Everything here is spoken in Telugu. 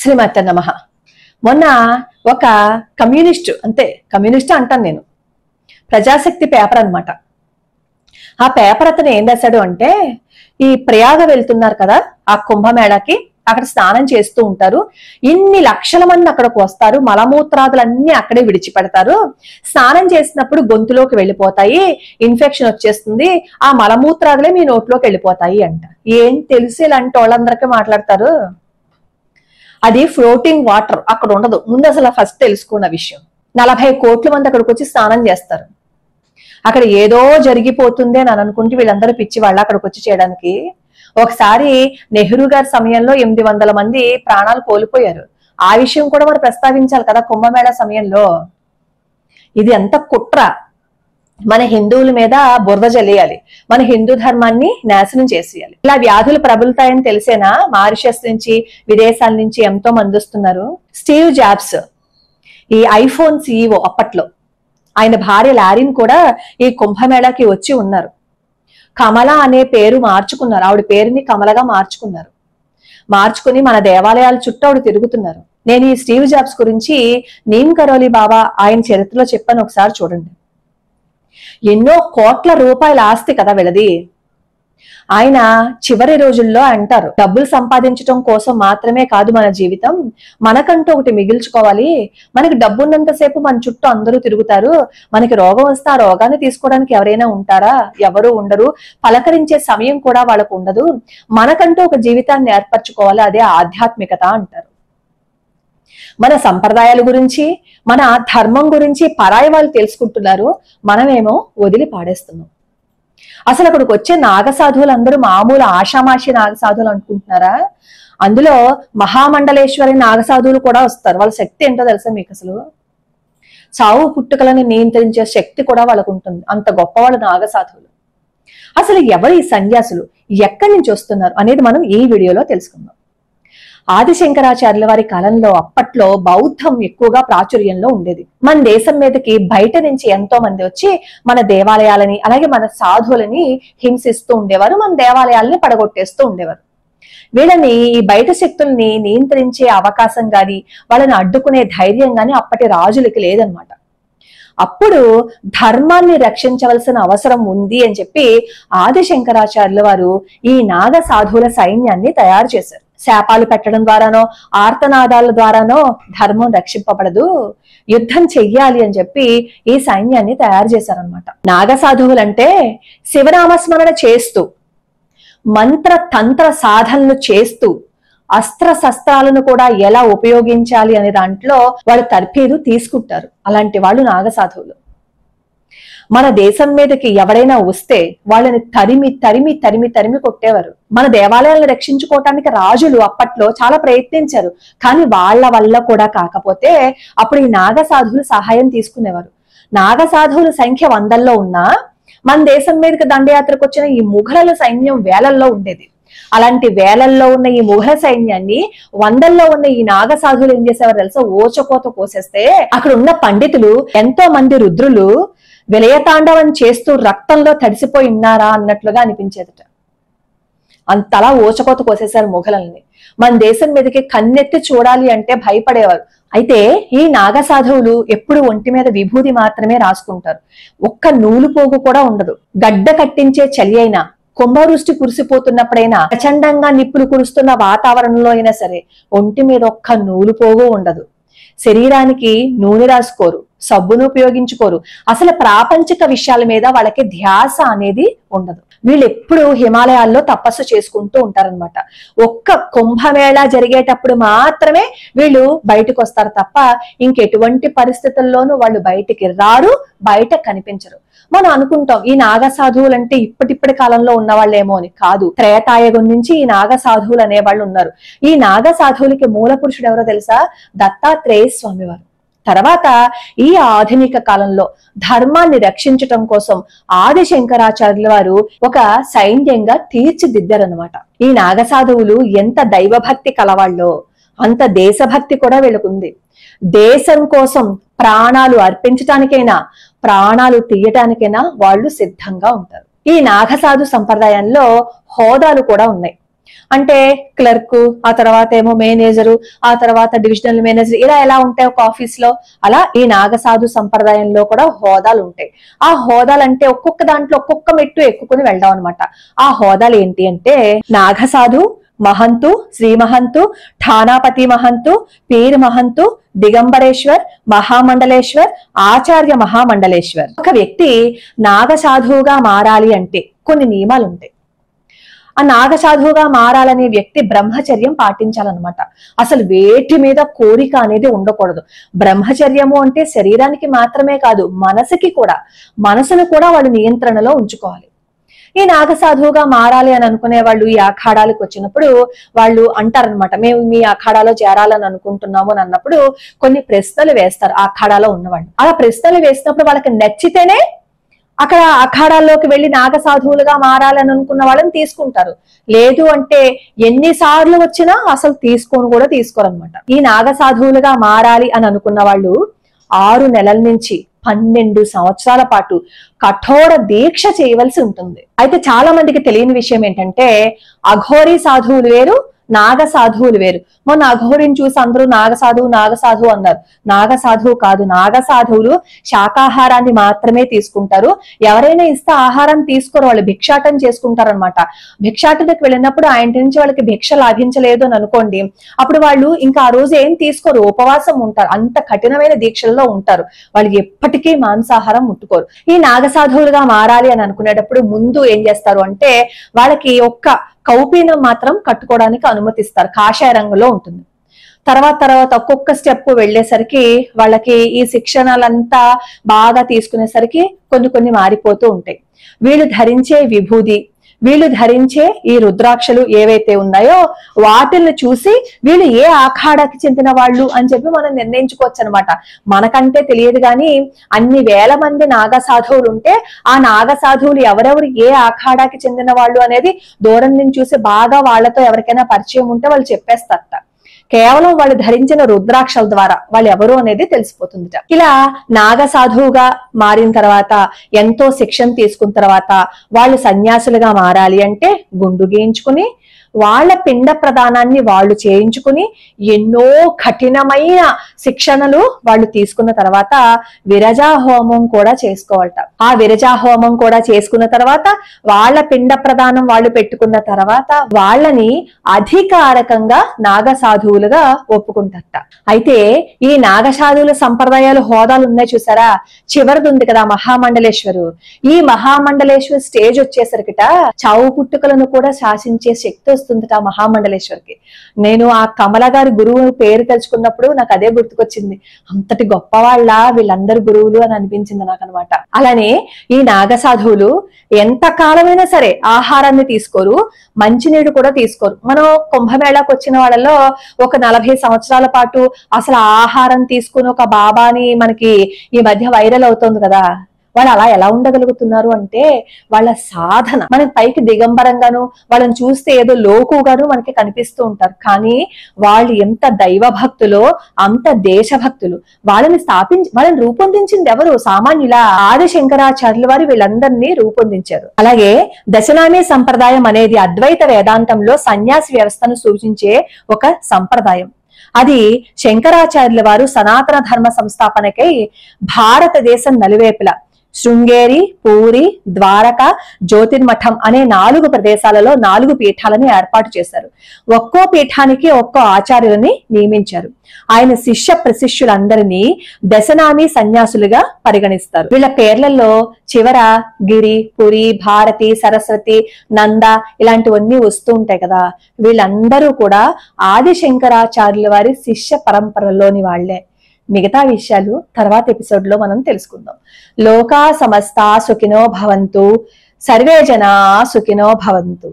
శ్రీమతే నమః. మొన్న ఒక కమ్యూనిస్ట్ అంటాను నేను, ప్రజాశక్తి పేపర్ అన్నమాట. ఆ పేపర్ అతను ఏం రాశాడు అంటే, ఈ ప్రయాగ వెళ్తున్నారు కదా ఆ కుంభమేళాకి, అక్కడ స్నానం చేస్తూ ఉంటారు, ఇన్ని లక్షల మంది అక్కడికి వస్తారు, మలమూత్రాదులన్నీ అక్కడే విడిచిపెడతారు, స్నానం చేసినప్పుడు గొంతులోకి వెళ్ళిపోతాయి, ఇన్ఫెక్షన్ వచ్చేస్తుంది, ఆ మలమూత్రాదులే మీ నోట్లోకి వెళ్ళిపోతాయి అంట. ఏం తెలిసి ఇలాంటి వాళ్ళందరికీ మాట్లాడతారు. అది ఫ్లోటింగ్ వాటర్, అక్కడ ఉండదు. ముందు అసలు ఫస్ట్ తెలుసుకున్న విషయం, 40 కోట్ల మంది అక్కడికి వచ్చి స్నానం చేస్తారు. అక్కడ ఏదో జరిగిపోతుంది అని అనుకుంటే వీళ్ళందరూ పిచ్చి వాళ్ళు అక్కడికి వచ్చి చేయడానికి. ఒకసారి నెహ్రూ గారి సమయంలో 800 మంది ప్రాణాలు కోల్పోయారు. ఆ విషయం కూడా మరి ప్రస్తావించాలి కదా కుంభమేళా సమయంలో. ఇది ఎంత కుట్ర! మన హిందువుల మీద బురద జల్లేయాలి, మన హిందూ ధర్మాన్ని నాశనం చేసేయాలి. ఇలా వ్యాధులు ప్రబలుతాయని తెలిసేనా మారిషస్ నుంచి, విదేశాల నుంచి ఎంతో మంది వస్తున్నారు. స్టీవ్ జాబ్స్, ఈ ఐఫోన్ CEO అప్పట్లో, ఆయన భార్య లారిన్ కూడా ఈ కుంభమేళాకి వచ్చి ఉన్నారు. కమల అనే పేరు మార్చుకున్నారు, ఆవిడ పేరుని కమలగా మార్చుకుని మన దేవాలయాల చుట్టూ ఆవిడ తిరుగుతున్నారు. నేను ఈ స్టీవ్ జాబ్స్ గురించి నీమ్ కరోలి బాబా ఆయన చరిత్రలో చెప్పాను, ఒకసారి చూడండి. ఎన్నో కోట్ల రూపాయల ఆస్తి కదా వీళ్ళది. ఆయన చివరి రోజుల్లో అంటారు, డబ్బులు సంపాదించడం కోసం మాత్రమే కాదు మన జీవితం, మనకంటూ ఒకటి మిగిల్చుకోవాలి. మనకి డబ్బున్నంతసేపు మన చుట్టూ అందరూ తిరుగుతారు, మనకి రోగం వస్తే ఆ రోగాన్ని తీసుకోవడానికి ఎవరైనా ఉంటారా? ఎవరు ఉండరు. పలకరించే సమయం కూడా వాళ్ళకు ఉండదు. మనకంటూ ఒక జీవితాన్ని ఏర్పరచుకోవాలి, అదే ఆధ్యాత్మికత అంటారు. మన సంప్రదాయాల గురించి, మన ధర్మం గురించి పరాయి వాళ్ళు తెలుసుకుంటున్నారు, మనమేమో వదిలి పాడేస్తున్నాం. అసలు అక్కడికి వచ్చే నాగసాధువులు అందరూ మామూలు ఆషామాషి నాగసాధువులు అనుకుంటున్నారా? అందులో మహామండలేశ్వరి నాగసాధువులు కూడా వస్తారు. వాళ్ళ శక్తి ఏంటో తెలుసా మీకు? అసలు చావు పుట్టుకలను నియంత్రించే శక్తి కూడా వాళ్ళకు ఉంటుంది. అంత గొప్పవాళ్ళు నాగసాధువులు. అసలు ఎవరు ఈ సన్యాసులు, ఎక్కడి నుంచి వస్తున్నారు అనేది మనం ఈ వీడియోలో తెలుసుకుందాం. ఆదిశంకరాచార్యుల వారి కాలంలో అప్పట్లో బౌద్ధం ఎక్కువగా ప్రాచుర్యంలో ఉండేది. మన దేశం మీదకి బయట నుంచి ఎంతో మంది వచ్చి మన దేవాలయాలని, అలాగే మన సాధువులని హింసిస్తూ ఉండేవారు, మన దేవాలయాలని పడగొట్టేస్తూ ఉండేవారు. వీళ్ళని, ఈ బయట శక్తుల్ని నియంత్రించే అవకాశం గాని, వాళ్ళని అడ్డుకునే ధైర్యం గాని అప్పటి రాజులకి లేదనమాట. అప్పుడు ధర్మాన్ని రక్షించవలసిన అవసరం ఉంది అని చెప్పి ఆదిశంకరాచార్యుల వారు ఈ నాగ సాధువుల సైన్యాన్ని తయారు చేశారు. శాపాలు పెట్టడం ద్వారానో, ఆర్తనాదాల ద్వారానో ధర్మం రక్షింపబడదు, యుద్ధం చెయ్యాలి అని చెప్పి ఈ సైన్యాన్ని తయారు చేశారనమాట. నాగ సాధువులంటే శివనామస్మరణ చేస్తూ, మంత్ర తంత్ర సాధనలు చేస్తూ, అస్త్ర శస్త్రాలను కూడా ఎలా ఉపయోగించాలి అనే దాంట్లో వాళ్ళు తర్ఫీదు తీసుకుంటారు. అలాంటి వాళ్ళు నాగ సాధువులు. మన దేశం మీదకి ఎవరైనా వస్తే వాళ్ళని తరిమి తరిమి తరిమి తరిమి కొట్టేవారు. మన దేవాలయాలను రక్షించుకోవటానికి రాజులు అప్పట్లో చాలా ప్రయత్నించారు, కానీ వాళ్ళ వల్ల కూడా కాకపోతే అప్పుడు ఈ నాగ సాధువులు సహాయం తీసుకునేవారు. నాగ సాధువుల సంఖ్య 100ల్లో ఉన్నా మన దేశం మీదకి దండయాత్రకు వచ్చిన ఈ ముఘలుల సైన్యం వేలల్లో ఉండేది. అలాంటి వేలల్లో ఉన్న ఈ ముఘల సైన్యాన్ని 100ల్లో ఉన్న ఈ నాగ సాధువులు ఏం చేసేవారు తెలుసా? ఓచకోత కోసేస్తే అక్కడ ఉన్న పండితులు, ఎంతో మంది రుద్రులు విలయతాండవం చేస్తూ రక్తంలో తడిసిపోయి ఉన్నారా అన్నట్లుగా అనిపించేదట. అంతలా ఓచకోత కోసేశారు ముఘలని. మన దేశం మీదకి కన్నెత్తి చూడాలి అంటే భయపడేవారు. అయితే ఈ నాగ సాధువులు ఎప్పుడు ఒంటి మీద విభూది మాత్రమే రాసుకుంటారు, ఒక్క నూలు పోగు కూడా ఉండదు. గడ్డ కట్టించే చలి అయినా, కుంభవృష్టి కురిసిపోతున్నప్పుడైనా, ప్రచండంగా నిప్పులు కురుస్తున్న వాతావరణంలో అయినా సరే ఒంటి మీద ఒక్క నూలు పోగు ఉండదు. శరీరానికి నూనె రాసుకోరు, సబ్బును ఉపయోగించుకోరు. అసలు ప్రాపంచిక విషయాల మీద వాళ్ళకి ధ్యాస అనేది ఉండదు. వీళ్ళు ఎప్పుడు హిమాలయాల్లో తపస్సు చేసుకుంటూ ఉంటారనమాట. ఒక్క కుంభమేళా జరిగేటప్పుడు మాత్రమే వీళ్ళు బయటకు వస్తారు తప్ప ఇంకెటువంటి పరిస్థితుల్లోనూ వాళ్ళు బయటికి రారు, బయట కనిపించరు. మనం అనుకుంటాం ఈ నాగ సాధువులు అంటే ఇప్పటి కాలంలో ఉన్న వాళ్ళేమో అని. కాదు, త్రేతాయుగం నుంచి ఈ నాగ సాధువులు అనేవాళ్ళు ఉన్నారు. ఈ నాగ సాధువులకి మూల పురుషుడు ఎవరో తెలుసా? దత్తాత్రేయ స్వామి వారు. తర్వాత ఈ ఆధునిక కాలంలో ధర్మాన్ని రక్షించటం కోసం ఆదిశంకరాచార్యుల వారు ఒక సైన్యంగా తీర్చిదిద్దారనమాట. ఈ నాగసాధువులు ఎంత దైవభక్తి కలవాళ్ళో అంత దేశభక్తి కూడా వీళ్ళకుంది. దేశం కోసం ప్రాణాలు అర్పించటానికైనా, ప్రాణాలు తీయటానికైనా వాళ్ళు సిద్ధంగా ఉంటారు. ఈ నాగసాధు సంప్రదాయంలో హోదాలు కూడా ఉన్నాయి. అంటే క్లర్క్, ఆ తర్వాత ఏమో మేనేజరు, ఆ తర్వాత డివిజనల్ మేనేజర్, ఇలా ఎలా ఉంటాయి ఒక ఆఫీస్ లో, అలా ఈ నాగసాధు సంప్రదాయంలో కూడా హోదాలు ఉంటాయి. ఆ హోదాలు అంటే ఒక్కొక్క దాంట్లో ఒక్కొక్క మెట్టు ఎక్కుకుని వెళ్దాం అనమాట. ఆ హోదాలు ఏంటి అంటే నాగసాధు, మహంతు, శ్రీ మహంతు, ఠానాపతి మహంతు, పీర్ మహంతు, దిగంబరేశ్వర్, మహామండలేశ్వర్, ఆచార్య మహామండలేశ్వర్. ఒక వ్యక్తి నాగసాధువుగా మారాలి అంటే కొన్ని నియమాలు ఉంటాయి. ఆ నాగసాధువుగా మారాలనే వ్యక్తి బ్రహ్మచర్యం పాటించాలన్నమాట. అసలు వేటి మీద కోరిక అనేది ఉండకూడదు. బ్రహ్మచర్యము అంటే శరీరానికి మాత్రమే కాదు, మనసును కూడా వాళ్ళు నియంత్రణలో ఉంచుకోవాలి. ఈ నాగసాధువుగా మారాలి అని అనుకునే వాళ్ళు ఈ అఖాడాలకు వచ్చినప్పుడు వాళ్ళు అంటారనమాట, మేము మీ అఖాడాలో చేరాలని అనుకుంటున్నాము అని అన్నప్పుడు కొన్ని ప్రశ్నలు వేస్తారు ఆ అఖాడాలో ఉన్నవాళ్ళు. ఆ ప్రశ్నలు వేసినప్పుడు వాళ్ళకి నచ్చితేనే అక్కడ అఖాడాల్లోకి వెళ్లి నాగసాధువులుగా మారాలని అనుకున్న వాళ్ళని తీసుకుంటారు. లేదు అంటే ఎన్నిసార్లు వచ్చినా అసలు తీసుకోరనమాట. ఈ నాగసాధువులుగా మారాలి అని అనుకున్న వాళ్ళు 6 నెలల నుంచి 12 సంవత్సరాల పాటు కఠోర దీక్ష చేయవలసి ఉంటుంది. అయితే చాలా మందికి తెలియని విషయం ఏంటంటే అఘోరీ సాధువులు వేరు, నాగ సాధువులు వేరు. మొన్న అఘోరిని చూసి అందరూ నాగసాధువు అన్నారు. నాగసాధువు కాదు. నాగసాధువులు శాకాహారాన్ని మాత్రమే తీసుకుంటారు. ఎవరైనా ఇస్తే ఆహారం తీసుకోరు, వాళ్ళు భిక్షాటం చేసుకుంటారనమాట. భిక్షాటనకు వెళ్ళినప్పుడు ఆయన నుంచి వాళ్ళకి భిక్ష లాభించలేదు అని అనుకోండి, అప్పుడు వాళ్ళు ఇంకా ఆ రోజు ఏం తీసుకోరు, ఉపవాసం ఉంటారు. అంత కఠినమైన దీక్షల్లో ఉంటారు. వాళ్ళు ఎప్పటికీ మాంసాహారం ముట్టుకోరు. ఈ నాగసాధువులుగా మారాలి అని అనుకునేటప్పుడు ముందు ఏం చేస్తారు అంటే వాళ్ళకి ఒక్క కౌపీనం మాత్రం కట్టుకోవడానికి అనుమతిస్తారు, కాషాయ రంగులో ఉంటుంది. తర్వాత ఒక్కొక్క స్టెప్ వెళ్లేసరికి వాళ్ళకి ఈ శిక్షణలంతా బాగా తీసుకునేసరికి కొన్ని మారిపోతూ ఉంటాయి. వీళ్ళు ధరించే విభూది, వీళ్ళు ధరించే ఈ రుద్రాక్షలు ఏవైతే ఉన్నాయో వాటిని చూసి వీళ్ళు ఏ ఆఖాడాకి చెందిన వాళ్ళు అని చెప్పి మనం నిర్ణయించుకోవచ్చు అనమాట. మనకంటే తెలియదు కానీ అన్ని వేల మంది నాగసాధువులు ఉంటే ఆ నాగసాధువులు ఎవరెవరు ఏ ఆఖాడాకి చెందిన వాళ్ళు అనేది దూరం నుంచి చూసి బాగా వాళ్ళతో ఎవరికైనా పరిచయం ఉంటే వాళ్ళు చెప్పేస్తారట. కేవలం వాళ్ళు ధరించిన రుద్రాక్షల ద్వారా వాళ్ళు ఎవరు అనేది తెలిసిపోతుందిట. ఇలా నాగసాధువుగా మారిన తర్వాత ఎంతో శిక్షణ తీసుకున్న తర్వాత వాళ్ళు సన్యాసులుగా మారాలి అంటే గుండు గీయించుకుని వాళ్ళ పిండ ప్రదానాన్ని వాళ్ళు చేయించుకుని ఎన్నో కఠినమైన శిక్షణలు వాళ్ళు తీసుకున్న తర్వాత విరజా హోమం కూడా చేసుకోవాలట. ఆ విరజా హోమం కూడా చేసుకున్న తర్వాత వాళ్ళ పిండ ప్రదానం వాళ్ళు పెట్టుకున్న తర్వాత వాళ్ళని అధికారకంగా నాగసాధువులుగా ఒప్పుకుంటారట. అయితే ఈ నాగసాధువుల సంప్రదాయాలు హోదాలు ఉన్నాయి చూసారా, చివరిది ఉంది కదా మహామండలేశ్వరు. ఈ మహామండలేశ్వర్ స్టేజ్ వచ్చేసరికిట చావు పుట్టుకలను కూడా శాసించే శక్తి వస్తుందిట మహామండలేశ్వరికి. నేను ఆ కమల గారి గురువు పేరు తెలుసుకున్నప్పుడు నాకు అదే గుర్తుకొచ్చింది. అంతటి గొప్ప వాళ్ళ వీళ్ళందరు గురువులు అని అనిపించింది నాకు అనమాట. అలానే ఈ నాగసాధువులు ఎంత కాలమైనా సరే ఆహారాన్ని తీసుకోరు, మంచినీడు కూడా తీసుకోరు. మనం కుంభమేళాకు వచ్చిన వాళ్ళలో ఒక 40 సంవత్సరాల పాటు అసలు ఆహారం తీసుకుని ఒక బాబాని మనకి ఈ మధ్య వైరల్ అవుతోంది కదా, వాళ్ళు అలా ఎలా ఉండగలుగుతున్నారు అంటే వాళ్ళ సాధన. మనకి పైకి దిగంబరంగాను వాళ్ళని చూస్తే ఏదో లోకుగాను మనకి కనిపిస్తూ ఉంటారు, కానీ వాళ్ళు ఎంత దైవ భక్తులో అంత దేశభక్తులు. వాళ్ళని రూపొందించింది ఎవరు? సామాన్యుల ఆది శంకరాచార్యుల వారు వీళ్ళందరినీ రూపొందించారు. అలాగే దశనామి సంప్రదాయం అనేది అద్వైత వేదాంతంలో సన్యాసి వ్యవస్థను సూచించే ఒక సంప్రదాయం. అది శంకరాచార్యుల వారు సనాతన ధర్మ సంస్థాపనకై భారతదేశం నలువైపులా శృంగేరి, పూరి, ద్వారక, జ్యోతిర్మఠం అనే 4 ప్రదేశాలలో 4 పీఠాలని ఏర్పాటు చేశారు. ఒక్కో పీఠానికి ఒక్కో ఆచార్యులని నియమించారు. ఆయన శిష్య ప్రశిష్యులందరినీ దశనామి సన్యాసులుగా పరిగణిస్తారు. వీళ్ళ పేర్లలో చివర గిరి, పురి, భారతి, సరస్వతి, నంద ఇలాంటివన్నీ వస్తూ ఉంటాయి కదా. వీళ్ళందరూ కూడా ఆది శంకరాచార్యుల వారి శిష్య పరంపరలోని వాళ్లే. మిగతా విషయాలు తర్వాత ఎపిసోడ్ లో మనం తెలుసుకుందాం. లోకా సమస్తా సుఖినో భవంతు, సర్వే జనా సుఖినో భవంతు.